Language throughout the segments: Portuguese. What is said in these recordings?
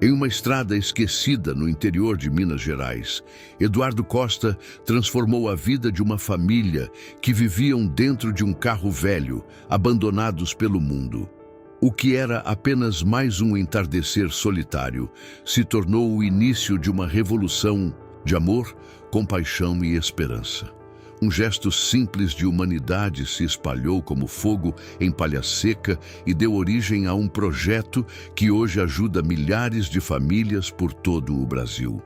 Em uma estrada esquecida no interior de Minas Gerais, Eduardo Costa transformou a vida de uma família que viviam dentro de um carro velho, abandonados pelo mundo. O que era apenas mais um entardecer solitário se tornou o início de uma revolução de amor, compaixão e esperança. Um gesto simples de humanidade se espalhou como fogo em palha seca e deu origem a um projeto que hoje ajuda milhares de famílias por todo o Brasil.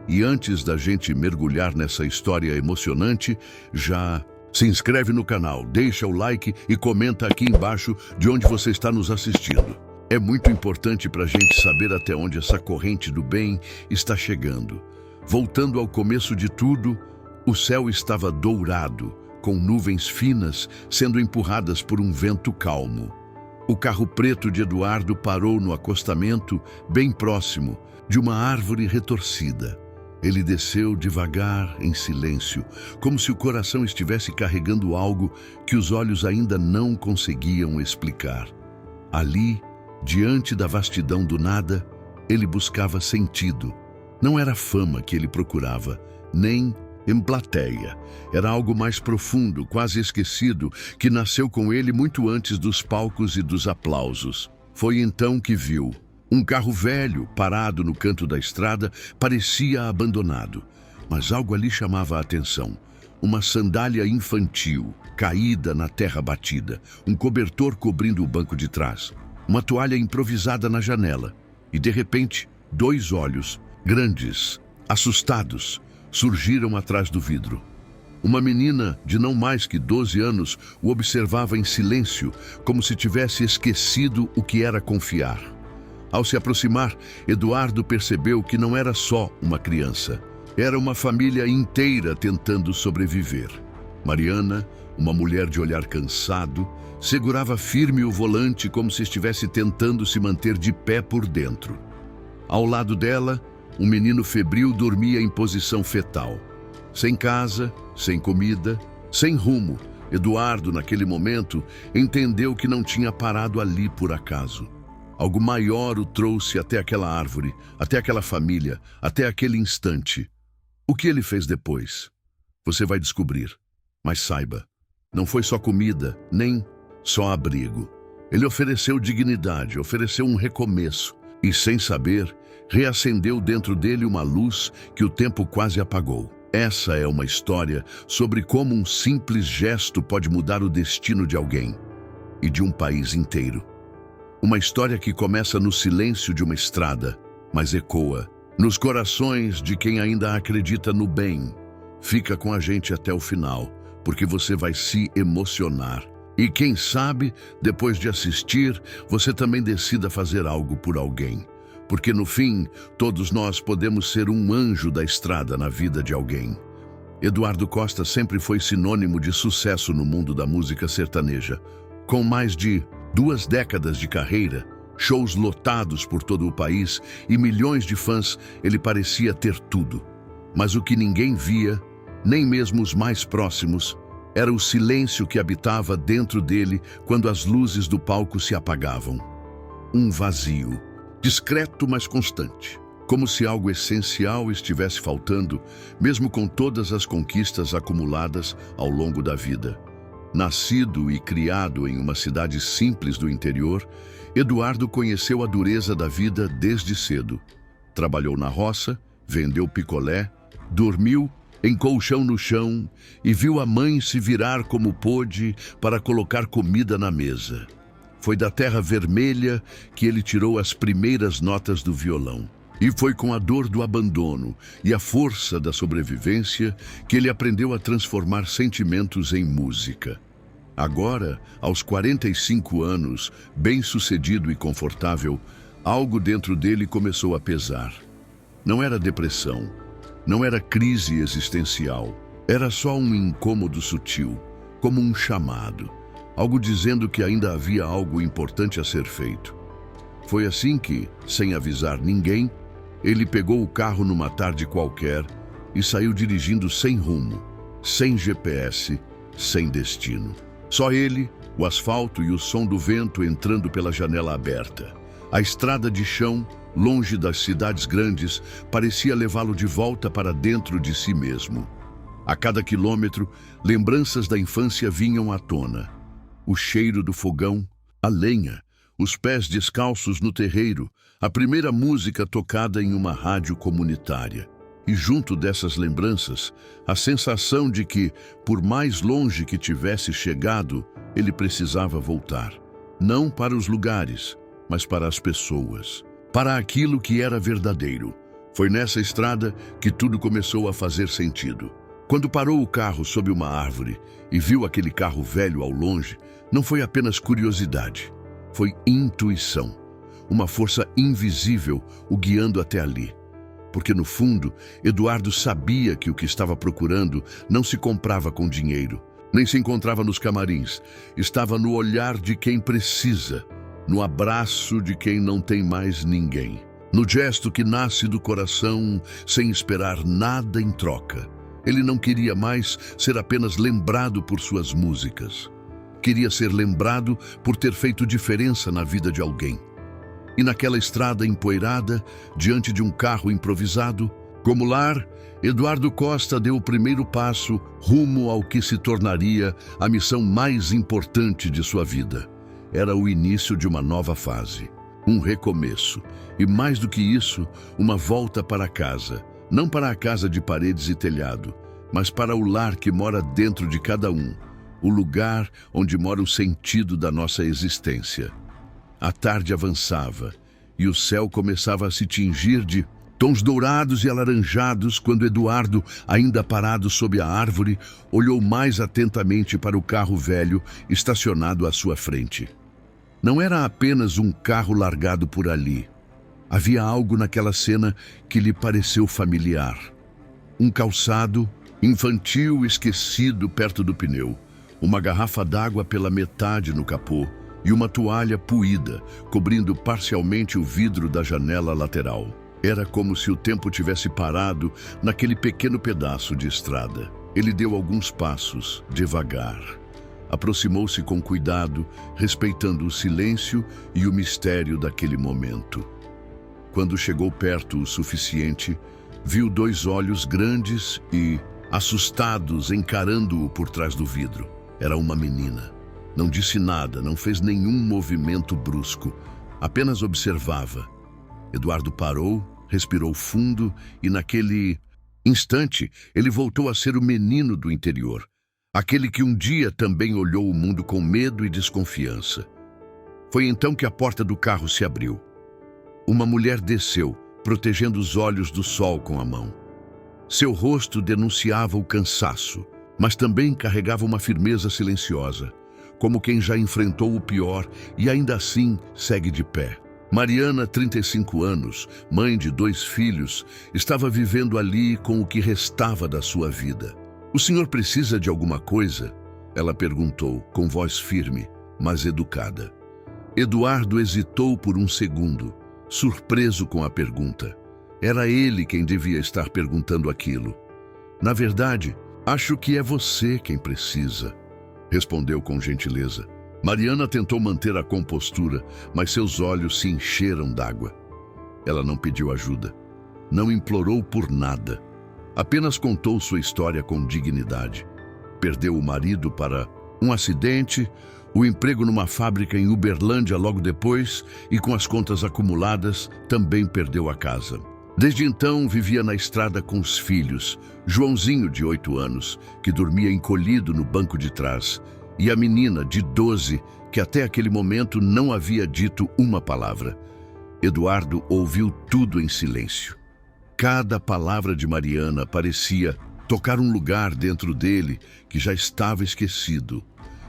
E antes da gente mergulhar nessa história emocionante, já se inscreve no canal, deixa o like e comenta aqui embaixo de onde você está nos assistindo. É muito importante para a gente saber até onde essa corrente do bem está chegando. Voltando ao começo de tudo, o céu estava dourado, com nuvens finas sendo empurradas por um vento calmo. O carro preto de Eduardo parou no acostamento, bem próximo, de uma árvore retorcida. Ele desceu devagar, em silêncio, como se o coração estivesse carregando algo que os olhos ainda não conseguiam explicar. Ali, diante da vastidão do nada, ele buscava sentido. Não era fama que ele procurava, nem em plateia. Era algo mais profundo, quase esquecido, que nasceu com ele muito antes dos palcos e dos aplausos. Foi então que viu. Um carro velho, parado no canto da estrada, parecia abandonado. Mas algo ali chamava a atenção. Uma sandália infantil, caída na terra batida. Um cobertor cobrindo o banco de trás. Uma toalha improvisada na janela. E, de repente, 2 olhos, grandes, assustados, surgiram atrás do vidro. Uma menina de não mais que 12 anos o observava em silêncio, como se tivesse esquecido o que era confiar. Ao se aproximar, Eduardo percebeu que não era só uma criança. Era uma família inteira tentando sobreviver. Mariana, uma mulher de olhar cansado, segurava firme o volante como se estivesse tentando se manter de pé por dentro. Ao lado dela, um menino febril dormia em posição fetal. Sem casa, sem comida, sem rumo, Eduardo, naquele momento, entendeu que não tinha parado ali por acaso. Algo maior o trouxe até aquela árvore, até aquela família, até aquele instante. O que ele fez depois? Você vai descobrir. Mas saiba, não foi só comida, nem só abrigo. Ele ofereceu dignidade, ofereceu um recomeço. E, sem saber, reacendeu dentro dele uma luz que o tempo quase apagou. Essa é uma história sobre como um simples gesto pode mudar o destino de alguém e de um país inteiro. Uma história que começa no silêncio de uma estrada, mas ecoa nos corações de quem ainda acredita no bem. Fica com a gente até o final, porque você vai se emocionar. E quem sabe, depois de assistir, você também decida fazer algo por alguém. Porque no fim, todos nós podemos ser um anjo da estrada na vida de alguém. Eduardo Costa sempre foi sinônimo de sucesso no mundo da música sertaneja. Com mais de 2 décadas de carreira, shows lotados por todo o país e milhões de fãs, ele parecia ter tudo. Mas o que ninguém via, nem mesmo os mais próximos, era o silêncio que habitava dentro dele quando as luzes do palco se apagavam. Um vazio, discreto mas constante, como se algo essencial estivesse faltando, mesmo com todas as conquistas acumuladas ao longo da vida. Nascido e criado em uma cidade simples do interior, Eduardo conheceu a dureza da vida desde cedo. Trabalhou na roça, vendeu picolé, dormiu em colchão no chão e viu a mãe se virar como pôde para colocar comida na mesa. Foi da terra vermelha que ele tirou as primeiras notas do violão. E foi com a dor do abandono e a força da sobrevivência que ele aprendeu a transformar sentimentos em música. Agora, aos 45 anos, bem-sucedido e confortável, algo dentro dele começou a pesar. Não era depressão. Não era crise existencial, era só um incômodo sutil, como um chamado, algo dizendo que ainda havia algo importante a ser feito. Foi assim que, sem avisar ninguém, ele pegou o carro numa tarde qualquer e saiu dirigindo sem rumo, sem GPS, sem destino. Só ele, o asfalto e o som do vento entrando pela janela aberta. A estrada de chão, longe das cidades grandes, parecia levá-lo de volta para dentro de si mesmo. A cada quilômetro, lembranças da infância vinham à tona. O cheiro do fogão, a lenha, os pés descalços no terreiro, a primeira música tocada em uma rádio comunitária. E junto dessas lembranças, a sensação de que, por mais longe que tivesse chegado, ele precisava voltar. Não para os lugares, mas para as pessoas. Para aquilo que era verdadeiro. Foi nessa estrada que tudo começou a fazer sentido. Quando parou o carro sob uma árvore e viu aquele carro velho ao longe, não foi apenas curiosidade. Foi intuição. Uma força invisível o guiando até ali. Porque, no fundo, Eduardo sabia que o que estava procurando não se comprava com dinheiro, nem se encontrava nos camarins. Estava no olhar de quem precisa, no abraço de quem não tem mais ninguém, no gesto que nasce do coração sem esperar nada em troca. Ele não queria mais ser apenas lembrado por suas músicas. Queria ser lembrado por ter feito diferença na vida de alguém. E naquela estrada empoeirada, diante de um carro improvisado, como lar, Eduardo Costa deu o primeiro passo rumo ao que se tornaria a missão mais importante de sua vida. Era o início de uma nova fase, um recomeço, e mais do que isso, uma volta para casa, não para a casa de paredes e telhado, mas para o lar que mora dentro de cada um, o lugar onde mora o sentido da nossa existência. A tarde avançava e o céu começava a se tingir de tons dourados e alaranjados quando Eduardo, ainda parado sob a árvore, olhou mais atentamente para o carro velho estacionado à sua frente. Não era apenas um carro largado por ali. Havia algo naquela cena que lhe pareceu familiar. Um calçado infantil esquecido perto do pneu, uma garrafa d'água pela metade no capô, e uma toalha puída, cobrindo parcialmente o vidro da janela lateral. Era como se o tempo tivesse parado naquele pequeno pedaço de estrada. Ele deu alguns passos, devagar. Aproximou-se com cuidado, respeitando o silêncio e o mistério daquele momento. Quando chegou perto o suficiente, viu dois olhos grandes e assustados encarando-o por trás do vidro. Era uma menina. Não disse nada, não fez nenhum movimento brusco, apenas observava. Eduardo parou, respirou fundo e naquele instante ele voltou a ser o menino do interior, aquele que um dia também olhou o mundo com medo e desconfiança. Foi então que a porta do carro se abriu. Uma mulher desceu, protegendo os olhos do sol com a mão. Seu rosto denunciava o cansaço, mas também carregava uma firmeza silenciosa, como quem já enfrentou o pior e ainda assim segue de pé. Mariana, 35 anos, mãe de 2 filhos, estava vivendo ali com o que restava da sua vida. "O senhor precisa de alguma coisa?" Ela perguntou, com voz firme, mas educada. Eduardo hesitou por um segundo, surpreso com a pergunta. Era ele quem devia estar perguntando aquilo. "Na verdade, acho que é você quem precisa", respondeu com gentileza. Mariana tentou manter a compostura, mas seus olhos se encheram d'água. Ela não pediu ajuda, não implorou por nada. Apenas contou sua história com dignidade. Perdeu o marido para um acidente, o emprego numa fábrica em Uberlândia logo depois e, com as contas acumuladas, também perdeu a casa. Desde então, vivia na estrada com os filhos, Joãozinho, de 8 anos, que dormia encolhido no banco de trás, e a menina, de 12, que até aquele momento não havia dito uma palavra. Eduardo ouviu tudo em silêncio. Cada palavra de Mariana parecia tocar um lugar dentro dele que já estava esquecido.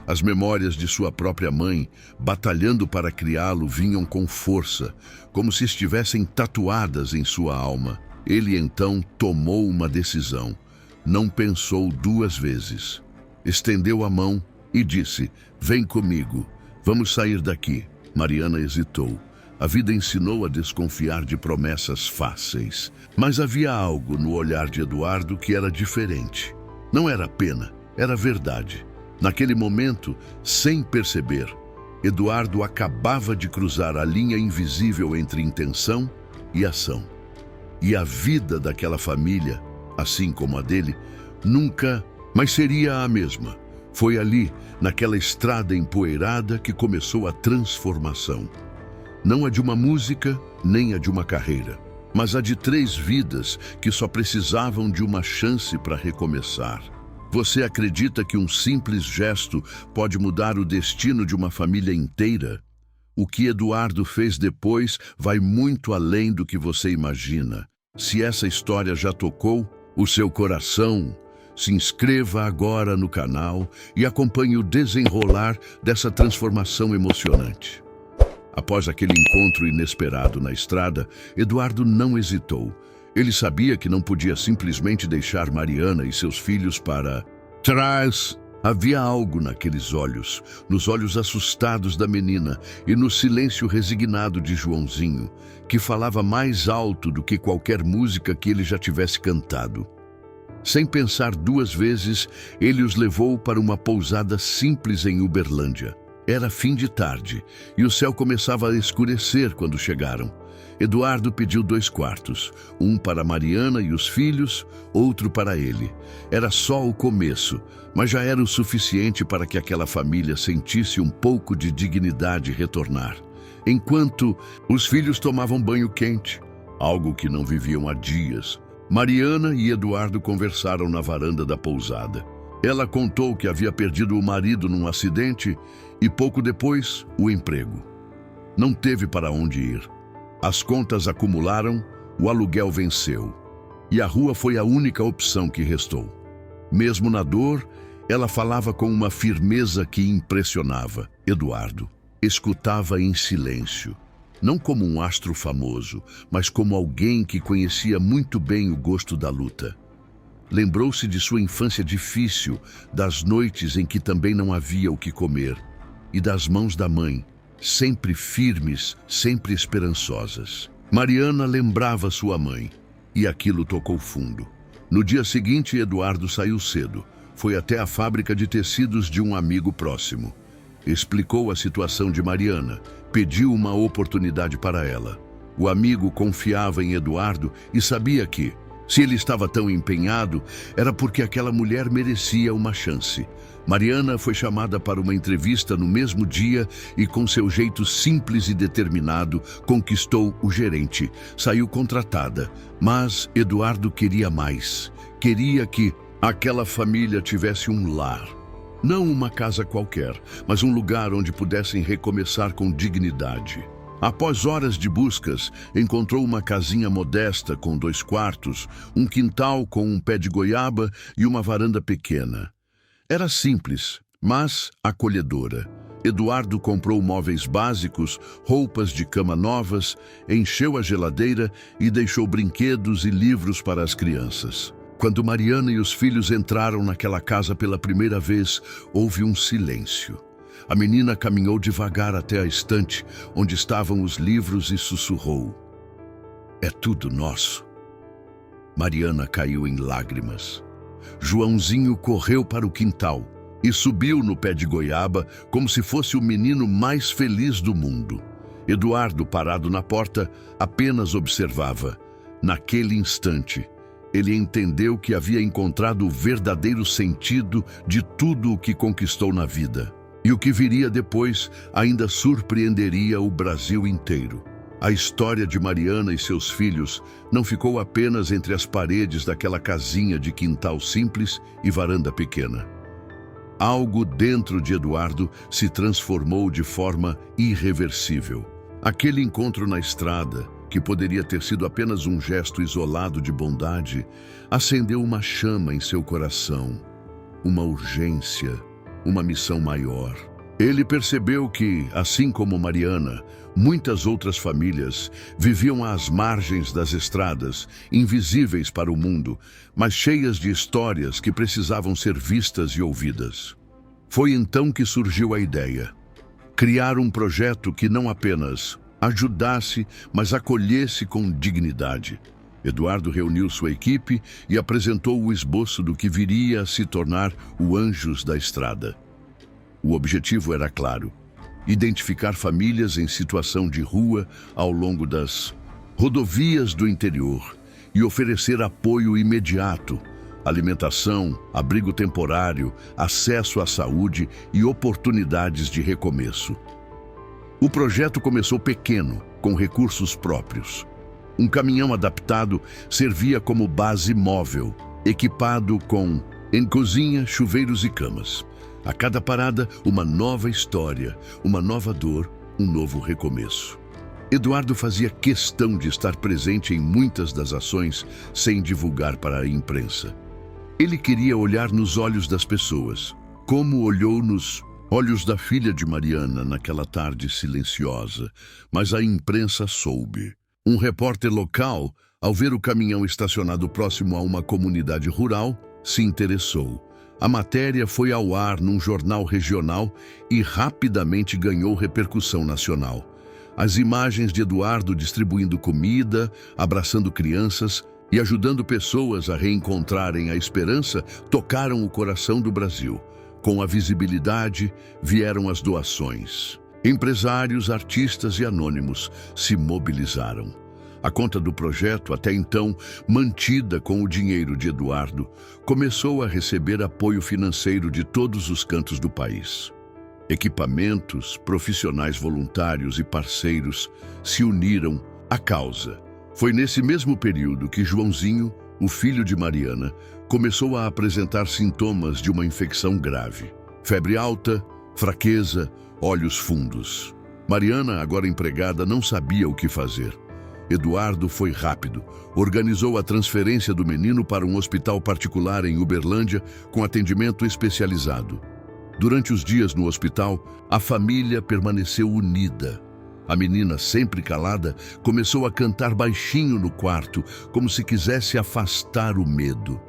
As memórias de sua própria mãe, batalhando para criá-lo, vinham com força, como se estivessem tatuadas em sua alma. Ele então tomou uma decisão. Não pensou 2 vezes. Estendeu a mão e disse: "Vem comigo, vamos sair daqui." Mariana hesitou. A vida ensinou a desconfiar de promessas fáceis. Mas havia algo no olhar de Eduardo que era diferente. Não era pena, era verdade. Naquele momento, sem perceber, Eduardo acabava de cruzar a linha invisível entre intenção e ação. E a vida daquela família, assim como a dele, nunca mais seria a mesma. Foi ali, naquela estrada empoeirada, que começou a transformação. Não a de uma música, nem a de uma carreira, mas a de 3 vidas que só precisavam de uma chance para recomeçar. Você acredita que um simples gesto pode mudar o destino de uma família inteira? O que Eduardo fez depois vai muito além do que você imagina. Se essa história já tocou o seu coração, se inscreva agora no canal e acompanhe o desenrolar dessa transformação emocionante. Após aquele encontro inesperado na estrada, Eduardo não hesitou. Ele sabia que não podia simplesmente deixar Mariana e seus filhos para trás. Havia algo naqueles olhos, nos olhos assustados da menina e no silêncio resignado de Joãozinho, que falava mais alto do que qualquer música que ele já tivesse cantado. Sem pensar 2 vezes, ele os levou para uma pousada simples em Uberlândia. Era fim de tarde e o céu começava a escurecer quando chegaram. Eduardo pediu 2 quartos, um para Mariana e os filhos, outro para ele. Era só o começo, mas já era o suficiente para que aquela família sentisse um pouco de dignidade retornar. Enquanto os filhos tomavam banho quente, algo que não viviam há dias, Mariana e Eduardo conversaram na varanda da pousada. Ela contou que havia perdido o marido num acidente e pouco depois o emprego. Não teve para onde ir. As contas acumularam, o aluguel venceu e a rua foi a única opção que restou. Mesmo na dor, ela falava com uma firmeza que impressionava. Eduardo escutava em silêncio, não como um astro famoso, mas como alguém que conhecia muito bem o gosto da luta. Lembrou-se de sua infância difícil, das noites em que também não havia o que comer, e das mãos da mãe, sempre firmes, sempre esperançosas. Mariana lembrava sua mãe, e aquilo tocou fundo. No dia seguinte, Eduardo saiu cedo. Foi até a fábrica de tecidos de um amigo próximo. Explicou a situação de Mariana, pediu uma oportunidade para ela. O amigo confiava em Eduardo e sabia que, se ele estava tão empenhado, era porque aquela mulher merecia uma chance. Mariana foi chamada para uma entrevista no mesmo dia e, com seu jeito simples e determinado, conquistou o gerente. Saiu contratada, mas Eduardo queria mais. Queria que aquela família tivesse um lar. Não uma casa qualquer, mas um lugar onde pudessem recomeçar com dignidade. Após horas de buscas, encontrou uma casinha modesta com 2 quartos, um quintal com um pé de goiaba e uma varanda pequena. Era simples, mas acolhedora. Eduardo comprou móveis básicos, roupas de cama novas, encheu a geladeira e deixou brinquedos e livros para as crianças. Quando Mariana e os filhos entraram naquela casa pela primeira vez, houve um silêncio. A menina caminhou devagar até a estante onde estavam os livros e sussurrou: "É tudo nosso." Mariana caiu em lágrimas. Joãozinho correu para o quintal e subiu no pé de goiaba como se fosse o menino mais feliz do mundo. Eduardo, parado na porta, apenas observava. Naquele instante, ele entendeu que havia encontrado o verdadeiro sentido de tudo o que conquistou na vida. E o que viria depois ainda surpreenderia o Brasil inteiro. A história de Mariana e seus filhos não ficou apenas entre as paredes daquela casinha de quintal simples e varanda pequena. Algo dentro de Eduardo se transformou de forma irreversível. Aquele encontro na estrada, que poderia ter sido apenas um gesto isolado de bondade, acendeu uma chama em seu coração, uma urgência, uma missão maior. Ele percebeu que, assim como Mariana, muitas outras famílias viviam às margens das estradas, invisíveis para o mundo, mas cheias de histórias que precisavam ser vistas e ouvidas. Foi então que surgiu a ideia: criar um projeto que não apenas ajudasse, mas acolhesse com dignidade. Eduardo reuniu sua equipe e apresentou o esboço do que viria a se tornar o Anjos da Estrada. O objetivo era claro: identificar famílias em situação de rua ao longo das rodovias do interior e oferecer apoio imediato, alimentação, abrigo temporário, acesso à saúde e oportunidades de recomeço. O projeto começou pequeno, com recursos próprios. Um caminhão adaptado servia como base móvel, equipado com cozinha, chuveiros e camas. A cada parada, uma nova história, uma nova dor, um novo recomeço. Eduardo fazia questão de estar presente em muitas das ações sem divulgar para a imprensa. Ele queria olhar nos olhos das pessoas, como olhou nos olhos da filha de Mariana naquela tarde silenciosa, mas a imprensa soube. Um repórter local, ao ver o caminhão estacionado próximo a uma comunidade rural, se interessou. A matéria foi ao ar num jornal regional e rapidamente ganhou repercussão nacional. As imagens de Eduardo distribuindo comida, abraçando crianças e ajudando pessoas a reencontrarem a esperança tocaram o coração do Brasil. Com a visibilidade, vieram as doações. Empresários, artistas e anônimos se mobilizaram. A conta do projeto, até então mantida com o dinheiro de Eduardo, começou a receber apoio financeiro de todos os cantos do país. Equipamentos, profissionais voluntários e parceiros se uniram à causa. Foi nesse mesmo período que Joãozinho, o filho de Mariana, começou a apresentar sintomas de uma infecção grave. Febre alta, fraqueza, olhos fundos. Mariana, agora empregada, não sabia o que fazer. Eduardo foi rápido, organizou a transferência do menino para um hospital particular em Uberlândia com atendimento especializado. Durante os dias no hospital, a família permaneceu unida. A menina, sempre calada, começou a cantar baixinho no quarto, como se quisesse afastar o medo.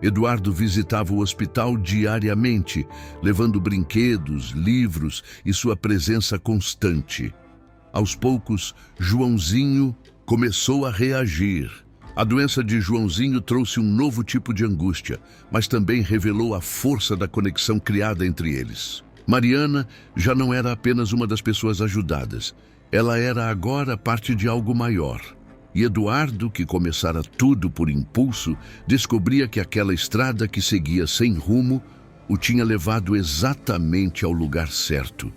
Eduardo visitava o hospital diariamente, levando brinquedos, livros e sua presença constante. Aos poucos, Joãozinho começou a reagir. A doença de Joãozinho trouxe um novo tipo de angústia, mas também revelou a força da conexão criada entre eles. Mariana já não era apenas uma das pessoas ajudadas. Ela era agora parte de algo maior. E Eduardo, que começara tudo por impulso, descobria que aquela estrada que seguia sem rumo o tinha levado exatamente ao lugar certo.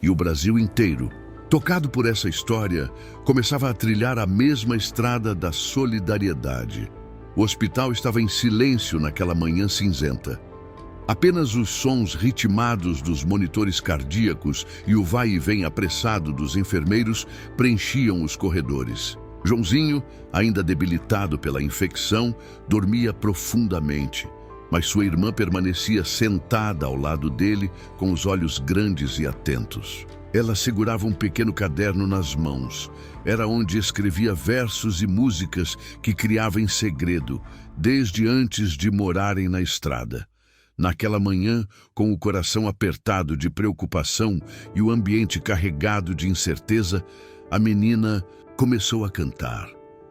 E o Brasil inteiro, tocado por essa história, começava a trilhar a mesma estrada da solidariedade. O hospital estava em silêncio naquela manhã cinzenta. Apenas os sons ritmados dos monitores cardíacos e o vai e vem apressado dos enfermeiros preenchiam os corredores. Joãozinho, ainda debilitado pela infecção, dormia profundamente, mas sua irmã permanecia sentada ao lado dele com os olhos grandes e atentos. Ela segurava um pequeno caderno nas mãos. Era onde escrevia versos e músicas que criava em segredo, desde antes de morarem na estrada. Naquela manhã, com o coração apertado de preocupação e o ambiente carregado de incerteza, a menina começou a cantar.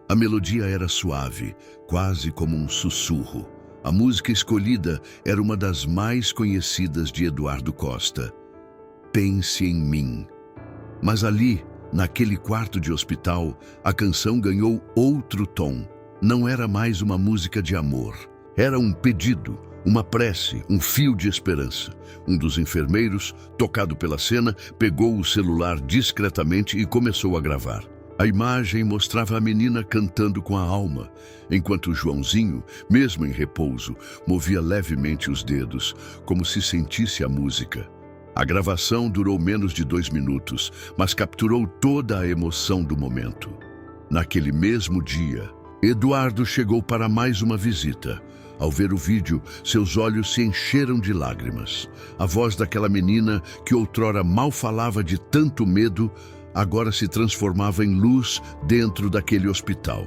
A melodia era suave, quase como um sussurro. A música escolhida era uma das mais conhecidas de Eduardo Costa. Pense em mim. Mas ali, naquele quarto de hospital, a canção ganhou outro tom. Não era mais uma música de amor. Era um pedido, uma prece, um fio de esperança. Um dos enfermeiros, tocado pela cena, pegou o celular discretamente e começou a gravar. A imagem mostrava a menina cantando com a alma, enquanto Joãozinho, mesmo em repouso, movia levemente os dedos, como se sentisse a música. A gravação durou menos de 2 minutos, mas capturou toda a emoção do momento. Naquele mesmo dia, Eduardo chegou para mais uma visita. Ao ver o vídeo, seus olhos se encheram de lágrimas. A voz daquela menina, que outrora mal falava de tanto medo, agora se transformava em luz dentro daquele hospital.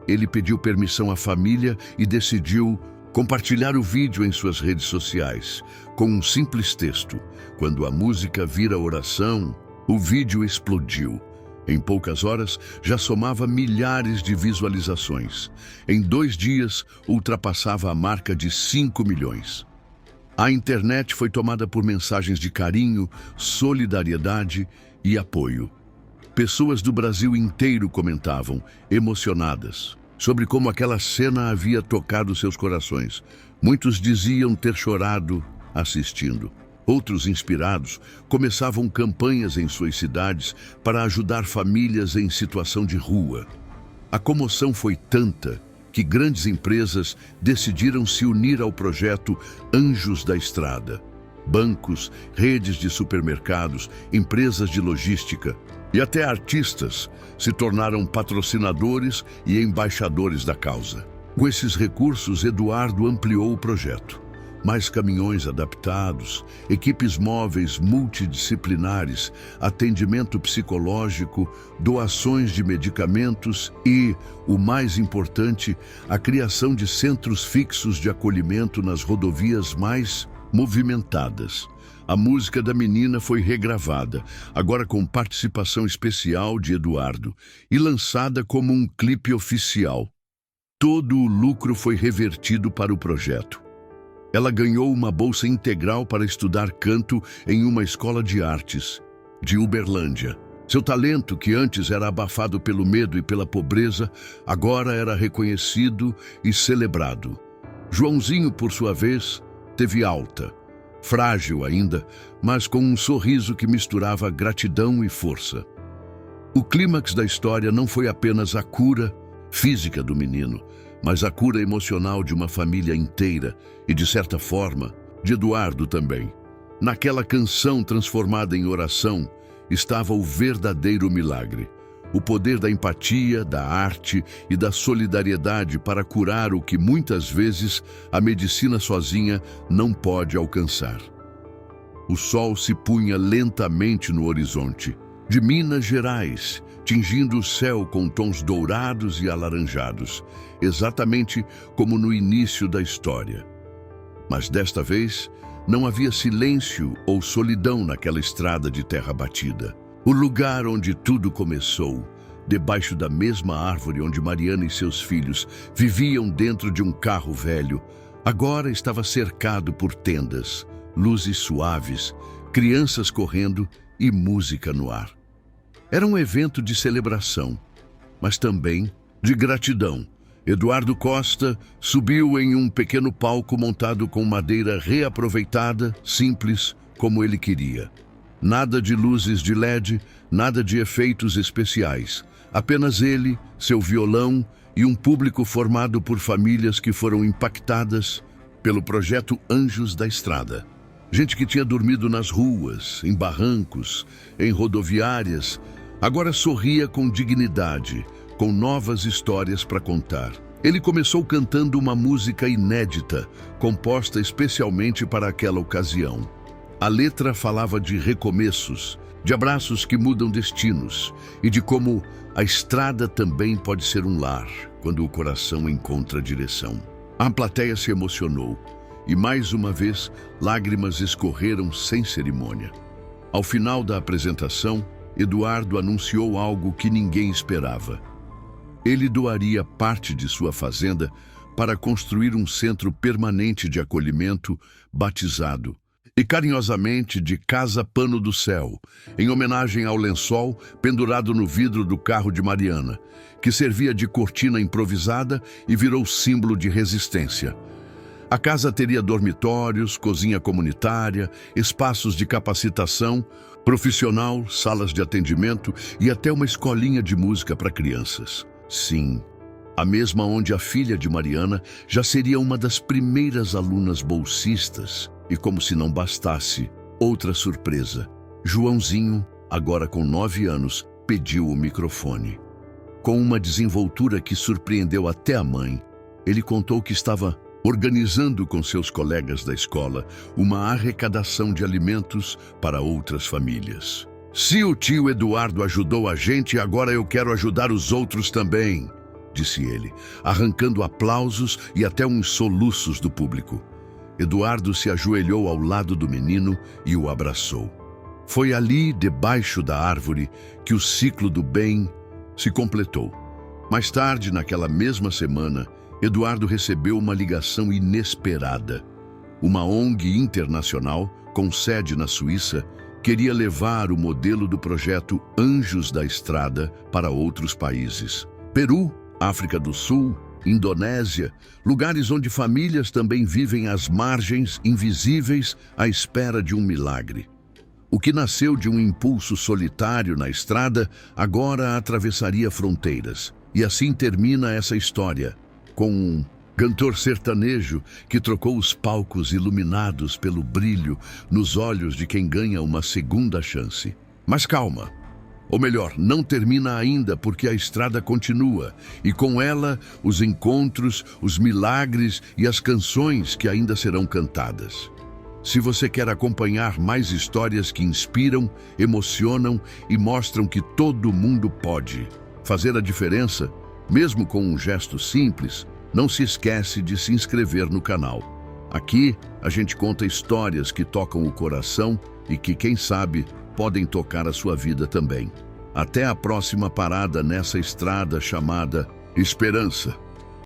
Ele pediu permissão à família e decidiu compartilhar o vídeo em suas redes sociais, com um simples texto. Quando a música vira oração, o vídeo explodiu. Em poucas horas, já somava milhares de visualizações. Em 2 dias, ultrapassava a marca de 5 milhões. A internet foi tomada por mensagens de carinho, solidariedade e apoio. Pessoas do Brasil inteiro comentavam, emocionadas, sobre como aquela cena havia tocado seus corações. Muitos diziam ter chorado assistindo. Outros, inspirados, começavam campanhas em suas cidades para ajudar famílias em situação de rua. A comoção foi tanta que grandes empresas decidiram se unir ao projeto Anjos da Estrada. Bancos, redes de supermercados, empresas de logística e até artistas se tornaram patrocinadores e embaixadores da causa. Com esses recursos, Eduardo ampliou o projeto. Mais caminhões adaptados, equipes móveis multidisciplinares, atendimento psicológico, doações de medicamentos e, o mais importante, a criação de centros fixos de acolhimento nas rodovias mais movimentadas. A música da menina foi regravada, agora com participação especial de Eduardo, e lançada como um clipe oficial. Todo o lucro foi revertido para o projeto. Ela ganhou uma bolsa integral para estudar canto em uma escola de artes de Uberlândia. Seu talento, que antes era abafado pelo medo e pela pobreza, agora era reconhecido e celebrado. Joãozinho, por sua vez, teve alta, frágil ainda, mas com um sorriso que misturava gratidão e força. O clímax da história não foi apenas a cura física do menino, mas a cura emocional de uma família inteira e, de certa forma, de Eduardo também. Naquela canção transformada em oração estava o verdadeiro milagre. O poder da empatia, da arte e da solidariedade para curar o que muitas vezes a medicina sozinha não pode alcançar. O sol se punha lentamente no horizonte de Minas Gerais, tingindo o céu com tons dourados e alaranjados, exatamente como no início da história. Mas desta vez, não havia silêncio ou solidão naquela estrada de terra batida. O lugar onde tudo começou, debaixo da mesma árvore onde Mariana e seus filhos viviam dentro de um carro velho, agora estava cercado por tendas, luzes suaves, crianças correndo e música no ar. Era um evento de celebração, mas também de gratidão. Eduardo Costa subiu em um pequeno palco montado com madeira reaproveitada, simples, como ele queria. Nada de luzes de LED, nada de efeitos especiais. Apenas ele, seu violão e um público formado por famílias que foram impactadas pelo projeto Anjos da Estrada. Gente que tinha dormido nas ruas, em barrancos, em rodoviárias, agora sorria com dignidade, com novas histórias para contar. Ele começou cantando uma música inédita, composta especialmente para aquela ocasião. A letra falava de recomeços, de abraços que mudam destinos e de como a estrada também pode ser um lar, quando o coração encontra direção. A plateia se emocionou e, mais uma vez, lágrimas escorreram sem cerimônia. Ao final da apresentação, Eduardo anunciou algo que ninguém esperava. Ele doaria parte de sua fazenda para construir um centro permanente de acolhimento batizado e carinhosamente de Casa Pano do Céu, em homenagem ao lençol pendurado no vidro do carro de Mariana, que servia de cortina improvisada e virou símbolo de resistência. A casa teria dormitórios, cozinha comunitária, espaços de capacitação profissional, salas de atendimento e até uma escolinha de música para crianças. Sim, a mesma onde a filha de Mariana já seria uma das primeiras alunas bolsistas. E como se não bastasse, outra surpresa. Joãozinho, agora com 9 anos, pediu o microfone. Com uma desenvoltura que surpreendeu até a mãe, ele contou que estava organizando com seus colegas da escola uma arrecadação de alimentos para outras famílias. Se o tio Eduardo ajudou a gente, agora eu quero ajudar os outros também, disse ele, arrancando aplausos e até uns soluços do público. Eduardo se ajoelhou ao lado do menino e o abraçou. Foi ali, debaixo da árvore, que o ciclo do bem se completou. Mais tarde, naquela mesma semana, Eduardo recebeu uma ligação inesperada. Uma ONG internacional, com sede na Suíça, queria levar o modelo do projeto Anjos da Estrada para outros países. Peru, África do Sul, Indonésia, lugares onde famílias também vivem às margens, invisíveis, à espera de um milagre. O que nasceu de um impulso solitário na estrada, agora atravessaria fronteiras. E assim termina essa história, com um cantor sertanejo que trocou os palcos iluminados pelo brilho nos olhos de quem ganha uma segunda chance. Mas calma! Ou melhor, não termina ainda, porque a estrada continua, e com ela os encontros, os milagres e as canções que ainda serão cantadas. Se você quer acompanhar mais histórias que inspiram, emocionam e mostram que todo mundo pode fazer a diferença, mesmo com um gesto simples, não se esquece de se inscrever no canal. Aqui a gente conta histórias que tocam o coração e que, quem sabe, podem tocar a sua vida também. Até a próxima parada nessa estrada chamada Esperança.